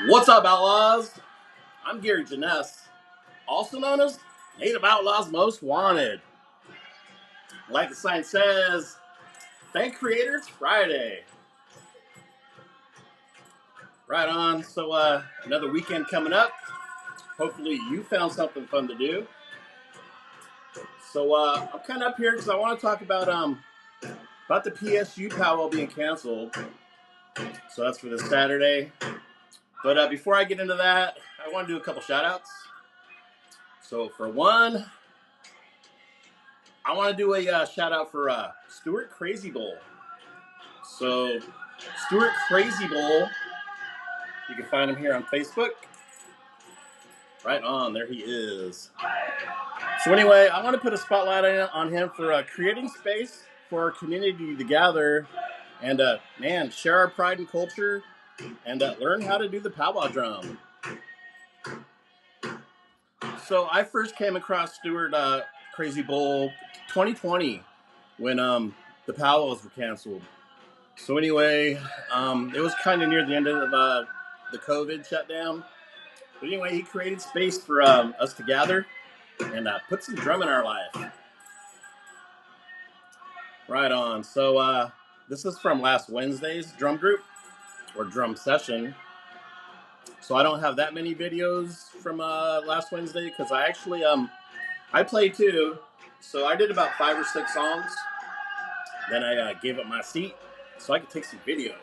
What's up, Outlaws? I'm Gary Janess, also known as Native Outlaws Most Wanted. Like the sign says, thank Creator, it's Friday. Right on. So, another weekend coming up. Hopefully you found something fun to do. So, I'm kind of up here because I want to talk about the PSU powwow being canceled. So that's for this Saturday. But before I get into that, I want to do a couple shout outs. So for one, I want to do a shout out for Stuart Crazy Bowl. So Stuart Crazy Bowl, you can find him here on Facebook. Right on, there he is. So anyway, I want to put a spotlight on him for creating space for our community to gather and, share our pride and culture and learn how to do the powwow drum. So I first came across Stuart Crazy Bowl 2020 when the powwows were canceled. So anyway, it was kind of near the end of the COVID shutdown. But anyway, he created space for us to gather and put some drum in our life. Right on. So this is from last Wednesday's drum group or drum session. So I don't have that many videos from last Wednesday because I actually I played too. So I did about 5 or 6 songs. Then I gave up my seat so I could take some video,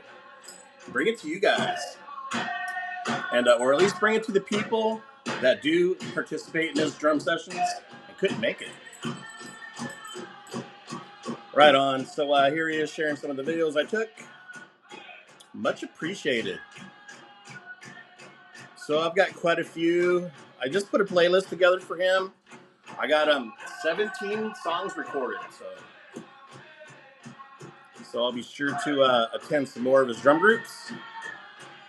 bring it to you guys, and or at least bring it to the people that do participate in his drum sessions and couldn't make it. Right on. So here he is sharing some of the videos I took. Much appreciated. So I've got quite a few. I just put a playlist together for him. I got 17 songs recorded. So I'll be sure to attend some more of his drum groups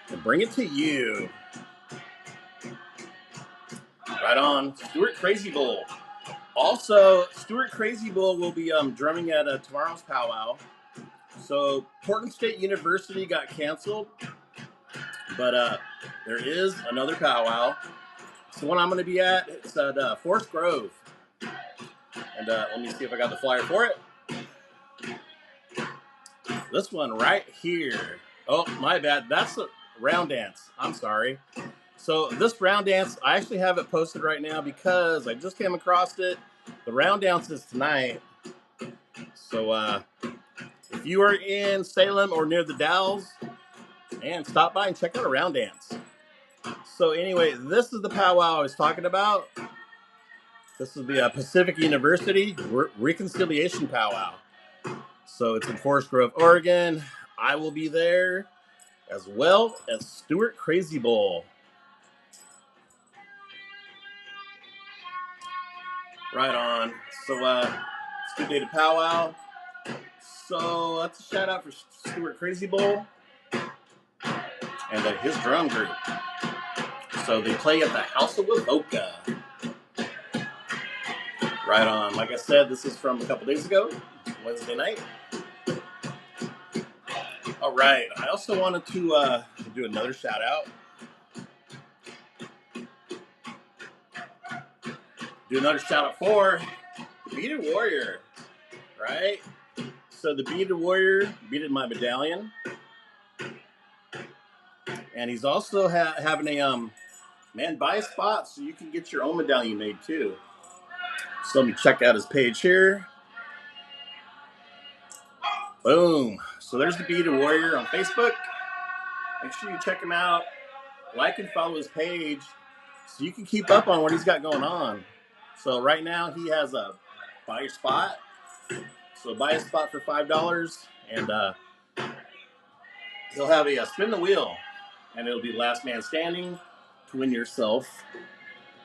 and bring it to you. Right on. Stuart Crazy Bowl. Also, Stuart Crazy Bull will be drumming at tomorrow's powwow. So, Portland State University got canceled, but there is another powwow. It's the one I'm going to be at. It's at Forest Grove. And let me see if I got the flyer for it. This one right here. Oh, my bad. That's a round dance. I'm sorry. So, this round dance, I actually have it posted right now because I just came across it. The round dance is tonight. So, if you are in Salem or near the Dalles, and stop by and check out a round dance. So anyway, this is the powwow I was talking about. This is the Pacific University Reconciliation Powwow. So it's in Forest Grove, Oregon. I will be there as well as Stuart Crazy Bowl. Right on. So it's a good day to powwow. So that's a shout out for Stuart Crazy Bowl and his drum group. So they play at the House of Wavoka. Right on. Like I said, this is from a couple days ago, Wednesday night. All right. I also wanted to do another shout out. Do another shout out for the Beaded Warrior. Right? So the Beaded Warrior beaded my medallion. And he's also having a, buy a spot so you can get your own medallion made too. So let me check out his page here. Boom. So there's the Beaded Warrior on Facebook. Make sure you check him out. Like and follow his page so you can keep up on what he's got going on. So right now he has a buy your spot. So buy a spot for $5 and he'll have a spin the wheel and it'll be last man standing to win yourself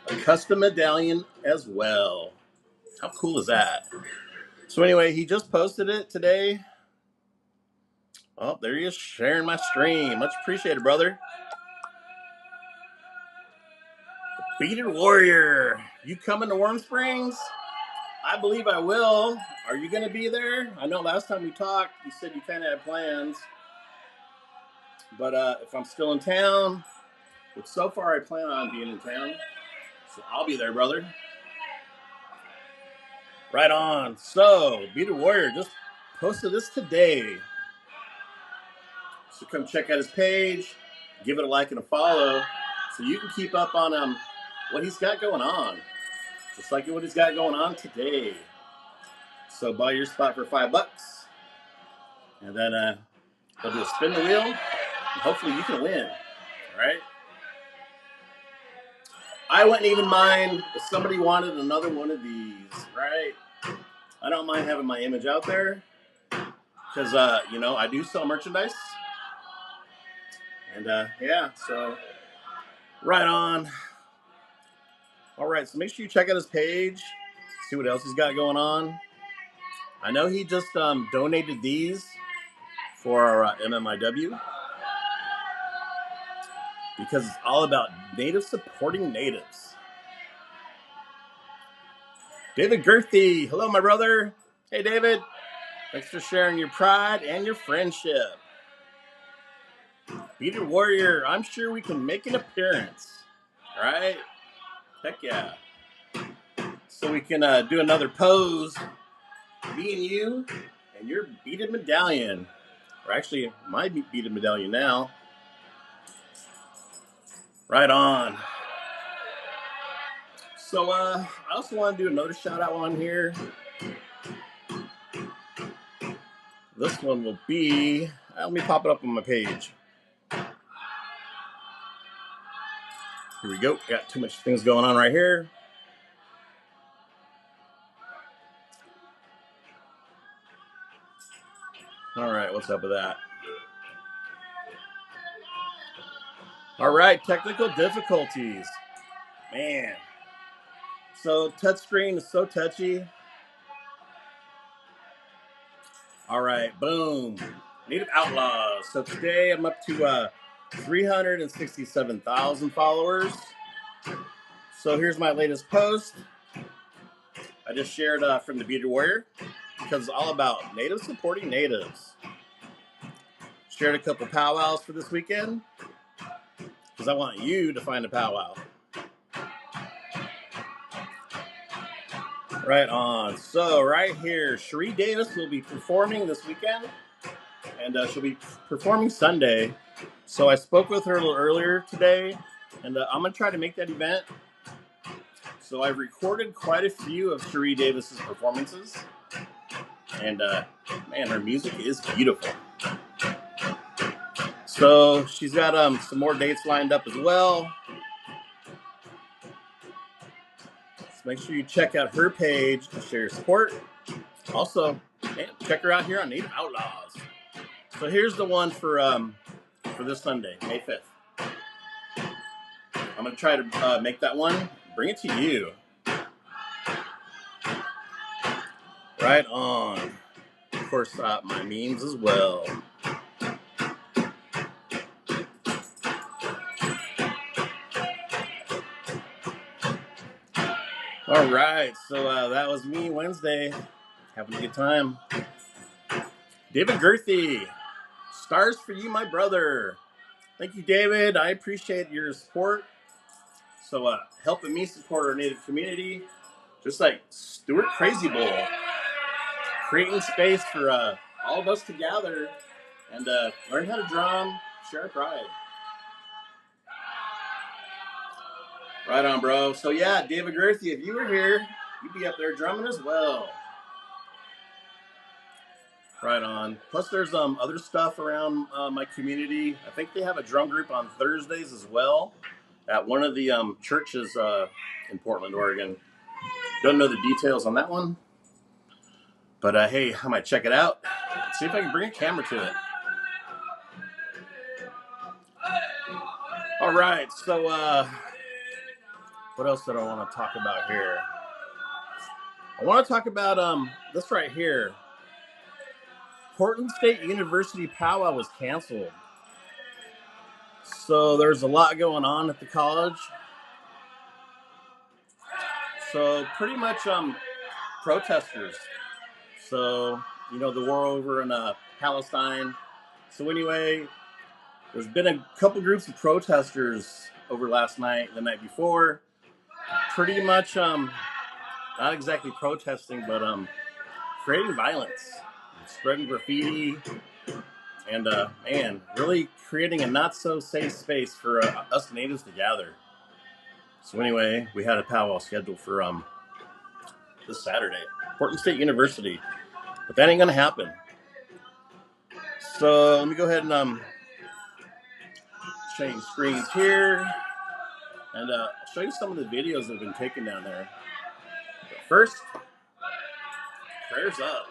a custom medallion as well. How cool is that? So anyway, he just posted it today. Oh, there he is sharing my stream. Much appreciated, brother. Beaded Warrior. You coming to Warm Springs? I believe I will. Are you going to be there? I know last time we talked, you said you kind of had plans. But if I'm still in town, But so far, I plan on being in town, so I'll be there, brother. Right on. So, Bearded Warrior just posted this today. So come check out his page, give it a like and a follow, so you can keep up on what he's got going on. Just like what he's got going on today. So buy your spot for $5, and then he'll do a spin the wheel, and hopefully you can win. All right. I wouldn't even mind if somebody wanted another one of these. Right. I don't mind having my image out there because I do sell merchandise, and yeah. So right on. All right. So make sure you check out his page, see what else he's got going on. I know he just donated these for our MMIW because it's all about natives supporting natives. David Gerthy, hello, my brother. Hey, David. Thanks for sharing your pride and your friendship. Bearded Warrior, I'm sure we can make an appearance. All right? Heck yeah. So we can do another pose. Me and you and your beaded medallion. Or actually, my beaded medallion now. Right on. So I also want to do another shout out on here. This one will be, let me pop it up on my page. Here we go. Got too much things going on right here. All right, what's up with that? All right, technical difficulties. Man. So touchscreen is so touchy. All right, boom. Native Outlaws. So today I'm up to 367,000 followers. So here's my latest post. I just shared from the Bearded Warrior because it's all about natives supporting natives. Shared a couple powwows for this weekend because I want you to find a powwow. Right on. So right here, Cherie Davis will be performing this weekend, and she'll be performing Sunday. So I spoke with her a little earlier today, and I'm going to try to make that event. So I've recorded quite a few of Cherie Davis's performances, and man, her music is beautiful. So she's got some more dates lined up as well. So make sure you check out her page to share your support. Also, man, check her out here on Native Outlaws. So here's the one for this Sunday, May 5th. I'm going to try to make that one, bring it to you. Right on. Of course, my memes as well. All right, so that was me Wednesday, having a good time. David Gerthy, stars for you, my brother. Thank you, David. I appreciate your support. So helping me support our Native community, just like Stuart Crazy Bull, creating space for all of us to gather and learn how to drum, share our pride. Right on, bro. So yeah, David Gerthy, if you were here, you'd be up there drumming as well. Right on. Plus, there's other stuff around my community. I think they have a drum group on Thursdays as well at one of the churches in Portland, Oregon. Don't know the details on that one, but hey, I might check it out. See if I can bring a camera to it. All right. So, what else did I want to talk about here? I want to talk about this right here. Portland State University powwow was canceled. So there's a lot going on at the college. So pretty much protesters. So, the war over in Palestine. So anyway, There's been a couple groups of protesters over last night, the night before, pretty much not exactly protesting, but creating violence, spreading graffiti, and man, really creating a not so safe space for us natives to gather. So anyway, we had a powwow scheduled for this Saturday, Portland State University, but that ain't gonna happen. So let me go ahead and change screens here, and I'll show you some of the videos that have been taken down there. But first, prayers up.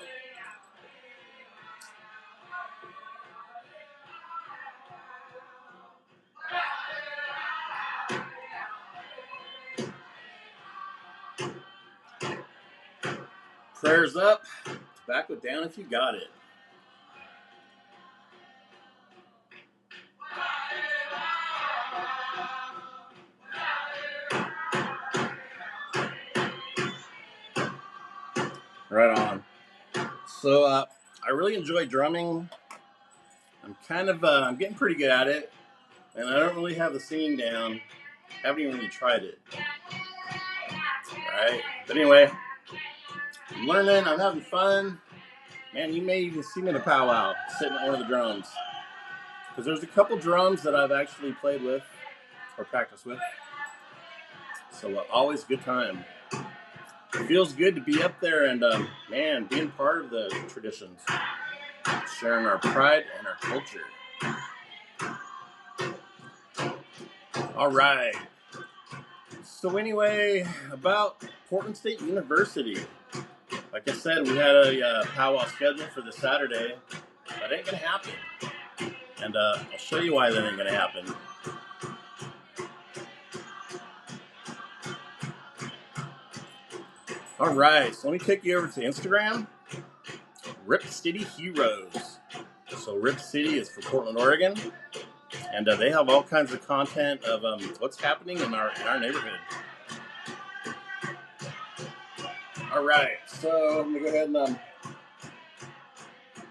Prayers up. Tobacco down if you got it. Right on. So I really enjoy drumming. I'm getting pretty good at it, and I don't really have the singing down. Haven't even really tried it. Right. But anyway, I'm learning. I'm having fun. Man, you may even see me in a powwow sitting at one of the drums. Because there's a couple drums that I've actually played with or practiced with. So always a good time. It feels good to be up there and, man, being part of the traditions. Sharing our pride and our culture. All right. So anyway, about Portland State University. Like I said, we had a powwow scheduled for this Saturday. That ain't going to happen. And I'll show you why that ain't going to happen. All right, so let me take you over to Instagram. Rip City Heroes. So Rip City is for Portland, Oregon. And they have all kinds of content of what's happening in our neighborhood. All right, so let me go ahead and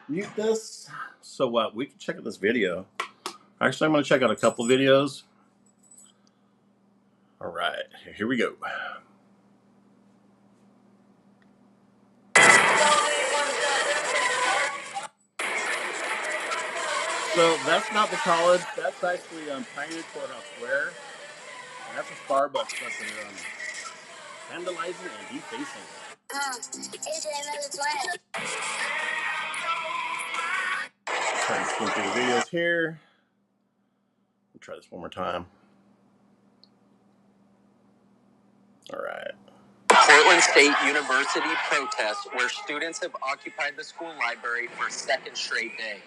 mute this so we can check out this video. Actually, I'm going to check out a couple videos. All right, here we go. So that's not the college. That's actually Pioneer Courthouse Square. And that's a Starbucks that they're vandalizing and defacing. Try to skim through the videos here. I'll try this one more time. All right. Portland State University protests where students have occupied the school library for a second straight day.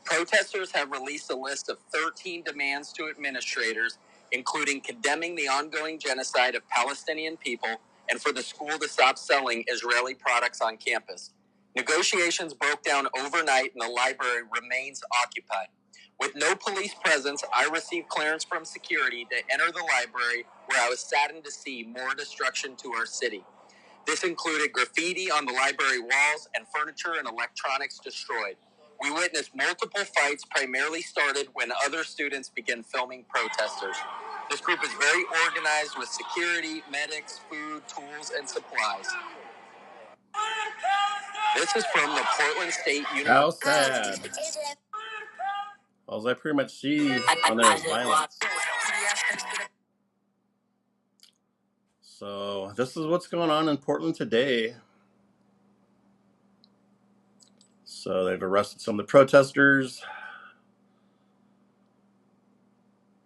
Protesters have released a list of 13 demands to administrators, including condemning the ongoing genocide of Palestinian people and for the school to stop selling Israeli products on campus. Negotiations broke down overnight and the library remains occupied. With no police presence, I received clearance from security to enter the library, where I was saddened to see more destruction to our city. This included graffiti on the library walls and furniture and electronics destroyed. We witnessed multiple fights, primarily started when other students began filming protesters. This group is very organized with security, medics, food, tools, and supplies. This is from the Portland State University. How sad. All I pretty much see on there is violence. So this is what's going on in Portland today. So they've arrested some of the protesters.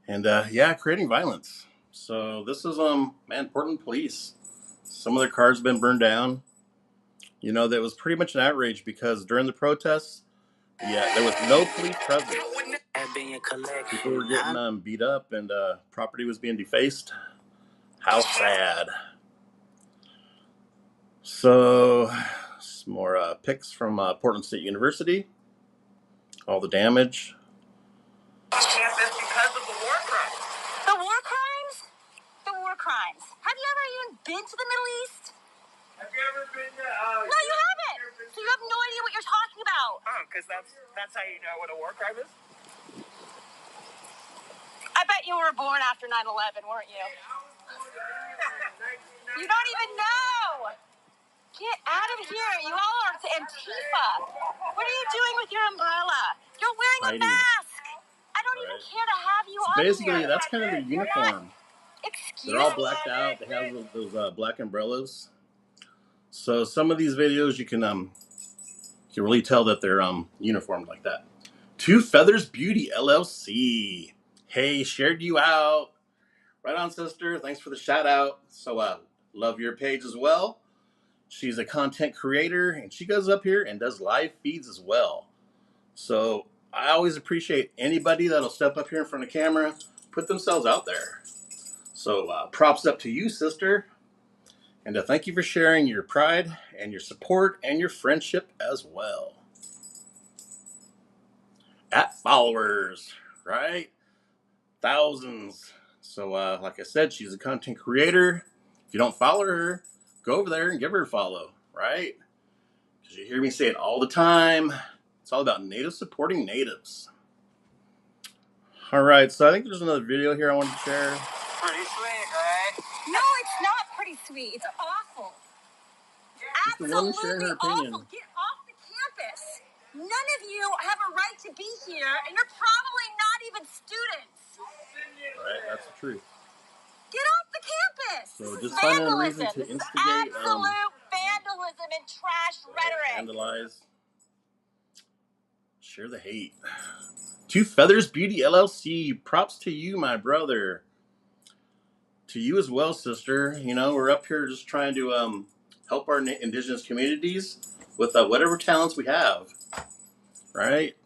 And yeah, creating violence. So this is man, Portland police. Some of their cars have been burned down. You know, that was pretty much an outrage because during the protests, yeah, there was no police presence. People were getting beat up and property was being defaced. How sad. So some more pics from Portland State University. All the damage. Campus because of the war crimes. The war crimes? The war crimes. Have you ever even been to the Middle East? Have you ever been to... No, you haven't. So you have no idea what you're talking about. Oh, because that's how you know what a war crime is? bet you were born after 9/11, weren't you? You don't even know. Get out of here. You all are Antifa. What are you doing with your umbrella? You're wearing a Hiding. mask. I don't even Right. care to have you So on basically, here. that's kind of their uniform. Excuse They're all me? blacked out. They have those black umbrellas. So some of these videos you can really tell that they're uniformed like that. Two Feathers Beauty LLC. Hey, shared you out. Right on, sister. Thanks for the shout out. So love your page as well. She's a content creator and she goes up here and does live feeds as well. So I always appreciate anybody that'll step up here in front of camera, put themselves out there. So props up to you, sister. And thank you for sharing your pride and your support and your friendship as well. At followers, right? Thousands. So like I said, she's a content creator. If you don't follow her, go over there and give her a follow, right? Because you hear me say it all the time. It's all about natives supporting natives. All right, so I think there's another video here I wanted to share. Pretty sweet, right? No, it's not pretty sweet. It's awful. Just the woman sharing her Absolutely opinion. awful. Get off the campus. None of you have a right to be here, and you're probably not even students. Right, that's the truth. Get off the campus. So This is just finding a reason vandalism. to This is instigate, absolute vandalism and trash rhetoric. vandalize, share the hate. Two Feathers Beauty LLC. Props to you, my brother. To you as well, sister. You know, we're up here just trying to help our indigenous communities with whatever talents we have, right?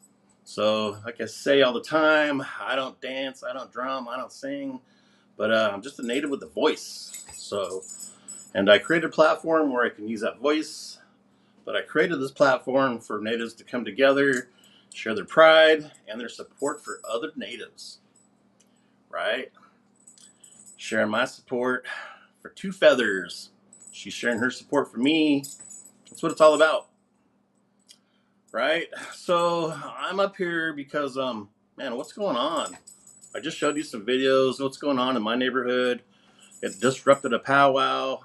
So, like I say all the time, I don't dance, I don't drum, I don't sing, but I'm just a native with a voice. So, and I created a platform where I can use that voice, but I created this platform for natives to come together, share their pride and their support for other natives, right? Sharing my support for Two Feathers. She's sharing her support for me. That's what it's all about, right? So I'm up here because, man, what's going on? I just showed you some videos. What's going on in my neighborhood? It disrupted a powwow.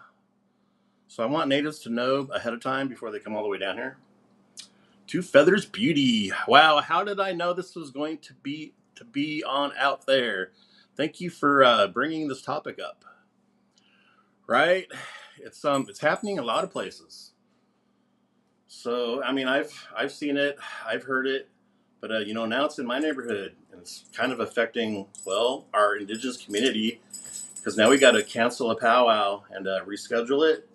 So I want natives to know ahead of time before they come all the way down here. Two Feathers Beauty. Wow, how did I know this was going to be on out there? Thank you for bringing this topic up. Right? It's happening a lot of places. So I mean, I've seen it, I've heard it, but you know, now it's in my neighborhood, and it's kind of affecting, well, our indigenous community, because now we got to cancel a powwow and reschedule it.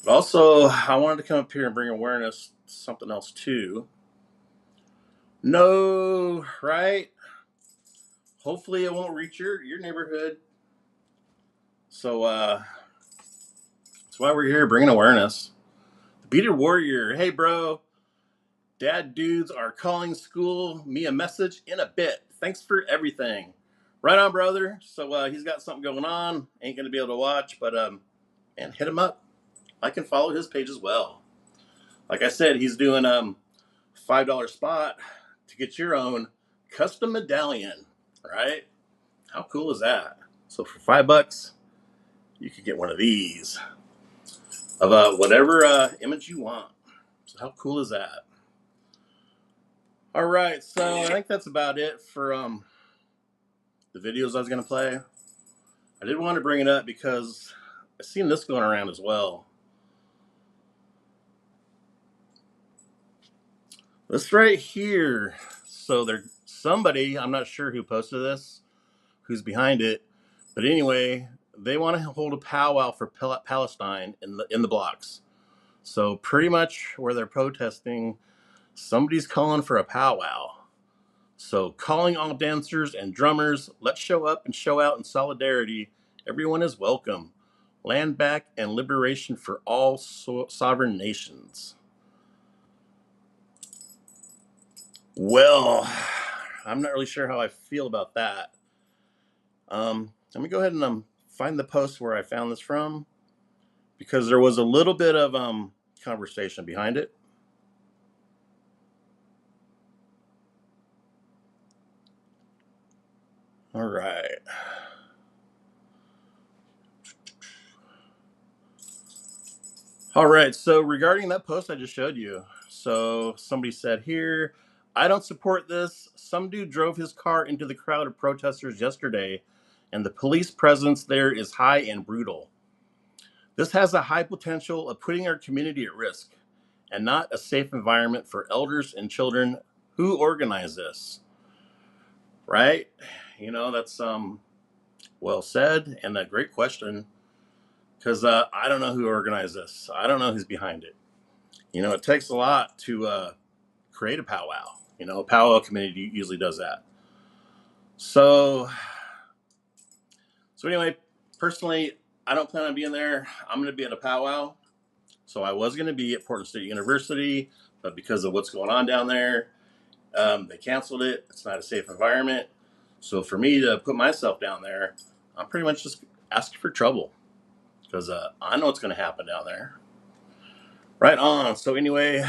But also, I wanted to come up here and bring awareness to something else too. No, right? Hopefully, it won't reach your neighborhood. So that's why we're here, bringing awareness. The Bearded Warrior, hey bro, dad dudes are calling school me a message in a bit. Thanks for everything. Right on, brother. So he's got something going on. Ain't gonna be able to watch, but man, hit him up. I can follow his page as well. Like I said, he's doing $5 spot to get your own custom medallion. Right? How cool is that? So for $5, you could get one of these of whatever image you want. So how cool is that? All right, so I think that's about it for the videos I was gonna play. I did want to bring it up because I've seen this going around as well. This right here. So there's somebody, I'm not sure who posted this, who's behind it, but anyway, they want to hold a powwow for Palestine in the blocks. So pretty much where they're protesting, somebody's calling for a powwow. So calling all dancers and drummers, let's show up and show out in solidarity. Everyone is welcome. Land back and liberation for all sovereign nations. Well, I'm not really sure how I feel about that. Let me go ahead and find the post where I found this from, because there was a little bit of conversation behind it. All right. All right. So regarding that post I just showed you, so somebody said here, I don't support this. Some dude drove his car into the crowd of protesters yesterday, and the police presence there is high and brutal. This has a high potential of putting our community at risk and not a safe environment for elders and children who organize this. Right? You know, that's well said and a great question, because I don't know who organized this. I don't know who's behind it. You know, it takes a lot to create a powwow. You know, a powwow committee usually does that. So anyway, personally, I don't plan on being there. I'm going to be at a powwow. So I was going to be at Portland State University, but because of what's going on down there, they canceled it. It's not a safe environment. So for me to put myself down there, I'm pretty much just asking for trouble, because I know what's going to happen down there. Right on. So anyway,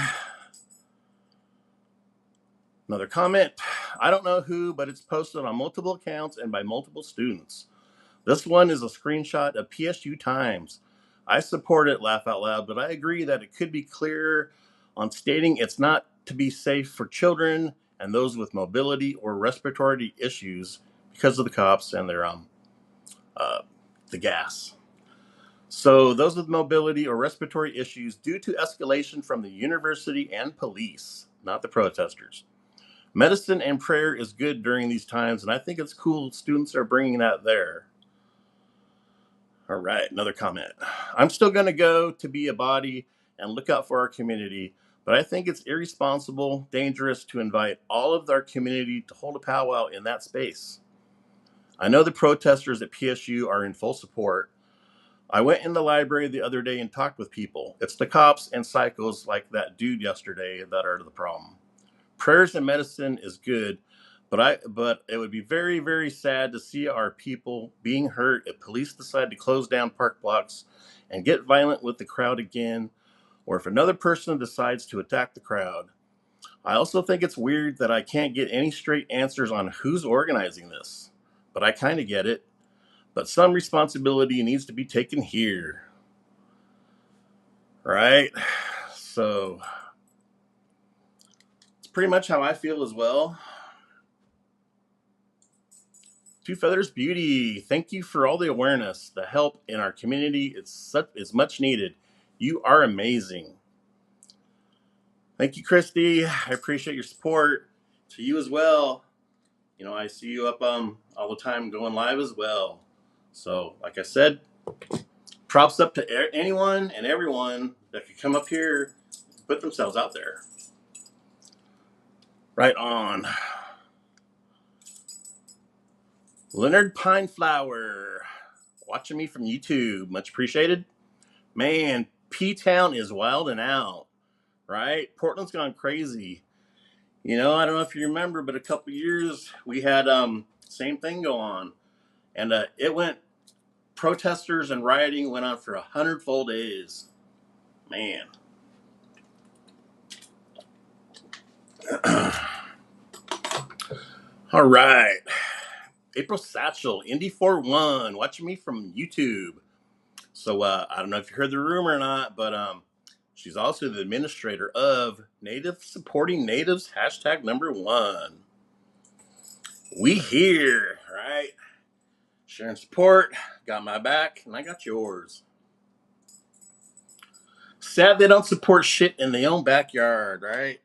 another comment. I don't know who, but it's posted on multiple accounts and by multiple students. This one is a screenshot of PSU Times. I support it, laugh out loud, but I agree that it could be clearer on stating it's not to be safe for children and those with mobility or respiratory issues because of the cops and their the gas. So those with mobility or respiratory issues due to escalation from the university and police, not the protesters. Medicine and prayer is good during these times, and I think it's cool students are bringing that there. All right, another comment. I'm still going to go to be a body and look out for our community, but I think it's irresponsible, dangerous to invite all of our community to hold a powwow in that space. I know the protesters at PSU are in full support. I went in the library the other day and talked with people. It's the cops and psychos like that dude yesterday that are the problem. Prayers and medicine is good, but it would be very, very sad to see our people being hurt if police decide to close down park blocks and get violent with the crowd again, or if another person decides to attack the crowd. I also think it's weird that I can't get any straight answers on who's organizing this, but I kind of get it. But some responsibility needs to be taken here. Right? So it's pretty much how I feel as well. Two Feathers Beauty, thank you for all the awareness, the help in our community. It's much needed. You are amazing. Thank you, Christy. I appreciate your support. To you as well. You know, I see you up all the time going live as well. So, like I said, props up to anyone and everyone that could come up here and put themselves out there. Right on. Leonard Pineflower, watching me from YouTube. Much appreciated. Man, P-Town is wilding out, right? Portland's gone crazy. You know, I don't know if you remember, but a couple years we had same thing go on. And protesters and rioting went on for 100 full days. Man. All right. April Satchel, Indy 4-1, watching me from YouTube. So I don't know if you heard the rumor or not, but she's also the administrator of Native Supporting Natives #1. We here, right? Sharing support, got my back, and I got yours. Sad they don't support shit in their own backyard, right?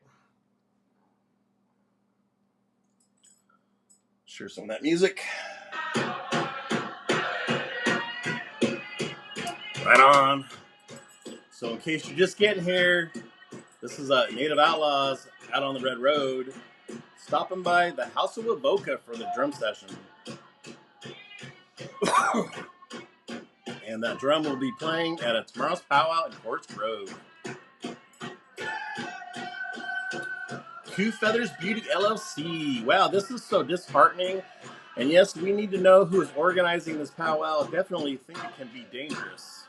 Share some of that music. Right on. So in case you're just getting here, this is Native Outlaws out on the Red Road, stopping by the House of Avoca for the drum session. And that drum will be playing at tomorrow's powwow in Forest Grove. Two Feathers Beauty LLC. Wow, this is so disheartening. And yes, we need to know who is organizing this powwow. Definitely think it can be dangerous,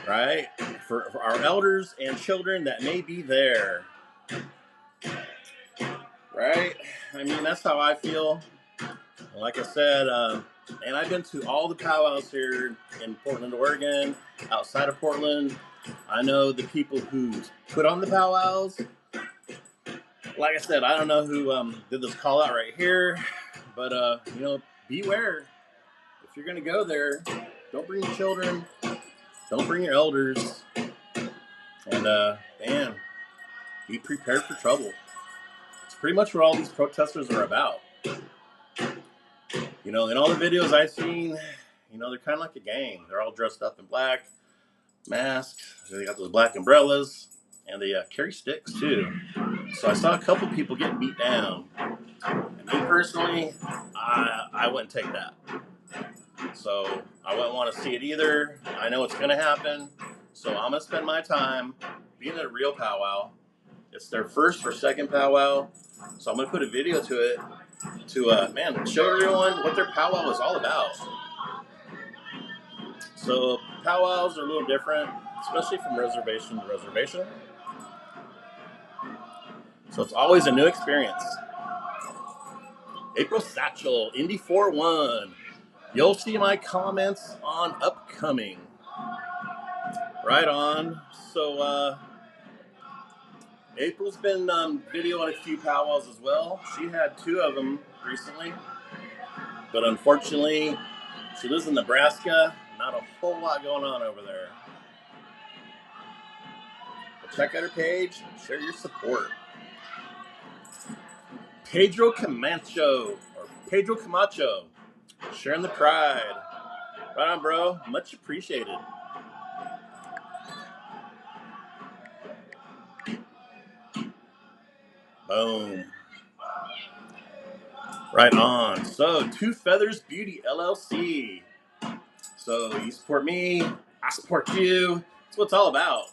right? For our elders and children that may be there, right? I mean, that's how I feel. Like I said, and I've been to all the powwows here in Portland, Oregon, outside of Portland. I know the people who put on the powwows. Like I said, I don't know who did this call out right here, but beware. If you're gonna go there, don't bring your children, don't bring your elders, and man, be prepared for trouble. It's pretty much what all these protesters are about. In all the videos I've seen, they're kind of like a gang. They're all dressed up in black, masks. They got those black umbrellas, and they carry sticks too. So I saw a couple people getting beat down. And me personally, I wouldn't take that. So I wouldn't want to see it either. I know it's going to happen. So I'm going to spend my time being at a real powwow. It's their first or second powwow. So I'm going to put a video to it to show everyone what their powwow is all about. So powwows are a little different, especially from reservation to reservation. So it's always a new experience. April Satchel, Indy 4-1. You'll see my comments on upcoming. Right on. So April's been videoing a few powwows as well. She had 2 of them recently. But unfortunately, she lives in Nebraska. Not a whole lot going on over there. But check out her page. Share your support. Pedro Camacho. Sharing the pride. Right on, bro. Much appreciated. Boom. Right on. So, Two Feathers Beauty LLC. So, you support me, I support you. That's what it's all about.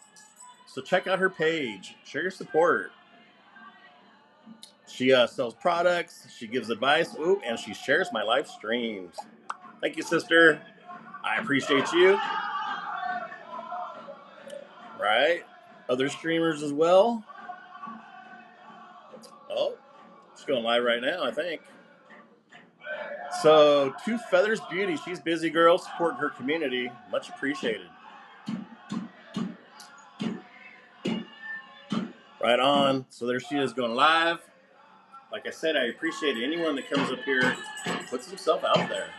So, check out her page. Share your support. She sells products, she gives advice, and she shares my live streams. Thank you, sister. I appreciate you. Right? Other streamers as well. Oh, she's going live right now, I think. So, Two Feathers Beauty. She's busy, girl. Supporting her community. Much appreciated. Right on. So, there she is going live. Like I said, I appreciate anyone that comes up here and puts himself out there.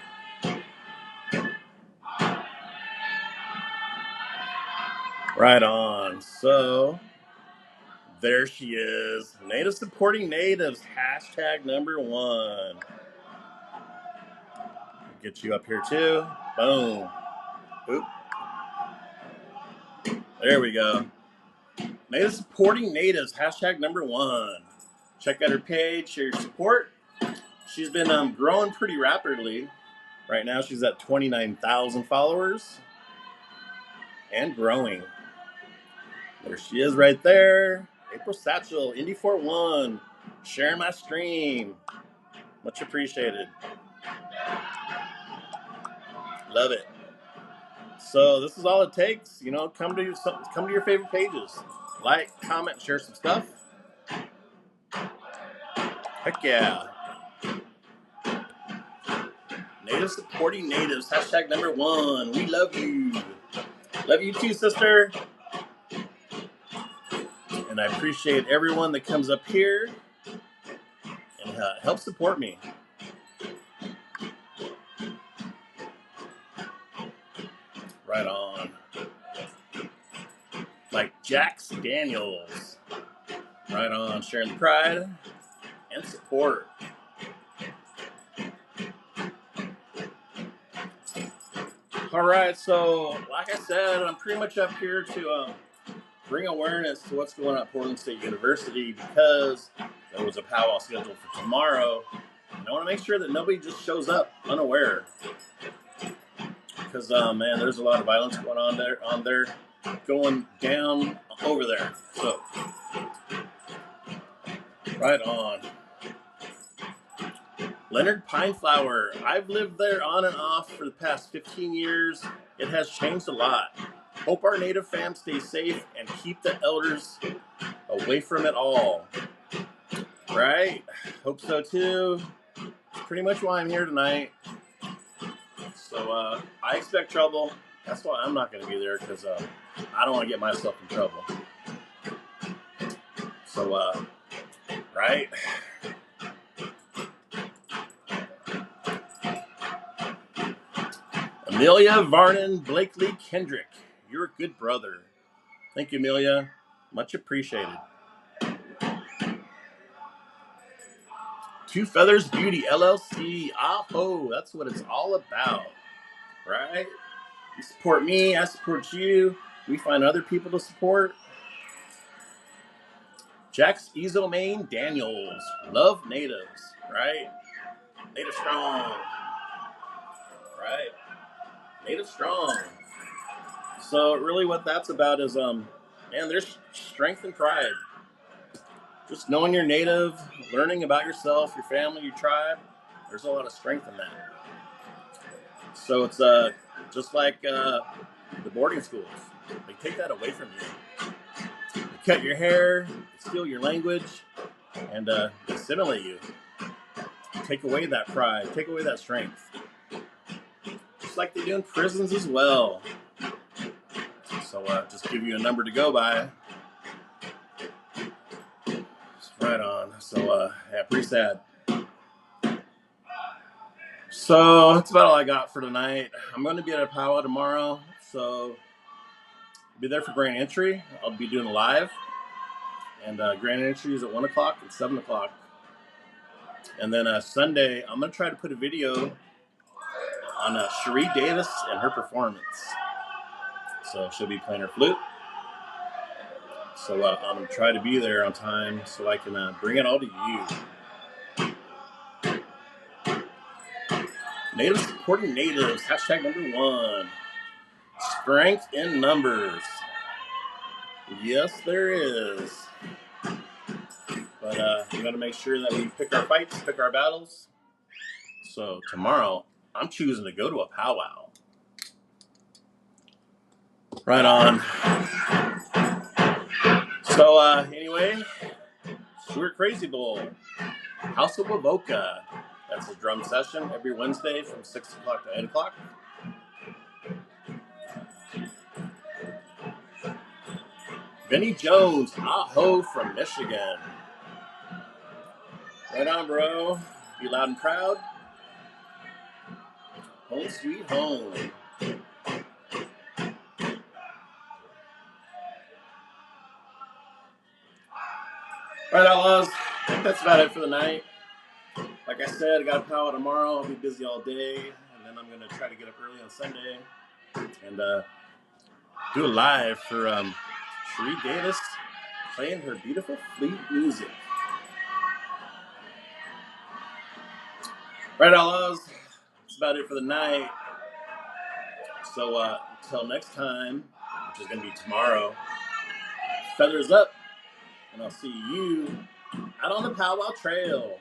Right on. So, there she is. Native supporting natives. #1. Get you up here too. Boom. Oop. There we go. Native supporting natives. #1. Check out her page. Share your support. She's been growing pretty rapidly. Right now she's at 29,000 followers. And growing. There she is right there. April Satchel, Indy 4-1. Sharing my stream. Much appreciated. Love it. So this is all it takes. Come to your favorite pages. Like, comment, share some stuff. Heck yeah. Native supporting natives. #1. We love you. Love you too, sister. And I appreciate everyone that comes up here and helps support me. Right on. Like Jax Daniels. Right on. Sharing the pride and support. All right. So, like I said, I'm pretty much up here to bring awareness to what's going on at Portland State University because there was a powwow scheduled for tomorrow. And I want to make sure that nobody just shows up unaware. Because, man, there's a lot of violence going on there, going down over there. So, right on. Leonard Pineflower. I've lived there on and off for the past 15 years. It has changed a lot. Hope our native fam stays safe and keep the elders away from it all. Right? Hope so too. pretty much why I'm here tonight. So I expect trouble. That's why I'm not going to be there, because I don't want to get myself in trouble. So, right? Amelia Varnon Blakely Kendrick, you're a good brother. Thank you, Amelia. Much appreciated. Two Feathers Beauty LLC. Aho, that's what it's all about, right? You support me, I support you. We find other people to support. Jax Ezomain Daniels. Love natives, right? Native strong, right? Native strong. So really what that's about is, man, there's strength and pride. Just knowing you're native, learning about yourself, your family, your tribe, there's a lot of strength in that. So it's just like the boarding schools. They take that away from you. They cut your hair, they steal your language, and they assimilate you. Take away that pride, take away that strength. Just like they do in prisons as well. So just give you a number to go by. Right on. So yeah, pretty sad. So that's about all I got for tonight. I'm going to be at a powwow tomorrow, so be there for grand entry. I'll be doing live, and grand entry is at 1 o'clock and 7 o'clock. And then Sunday, I'm going to try to put a video on Cherie Davis and her performance. So she'll be playing her flute. So I'm going to try to be there on time so I can bring it all to you. Natives supporting natives. Hashtag number 1. Strength in numbers. Yes, there is. But we got to make sure that we pick our fights, pick our battles. So tomorrow, I'm choosing to go to a powwow. Right on. So anyway, Stewart Crazy Bowl, House of Wavoka. That's a drum session every Wednesday from 6 o'clock to 8 o'clock. Vinny Jones, Aho from Michigan. Right on, bro. Be loud and proud. Home sweet home. Right, outlaws. I think that's about it for the night. Like I said, I got a powwow tomorrow. I'll be busy all day. And then I'm going to try to get up early on Sunday and do a live for Cherie Davis playing her beautiful flute music. Right, outlaws. That's about it for the night. So until next time, which is going to be tomorrow, feathers up, and I'll see you out on the powwow trail.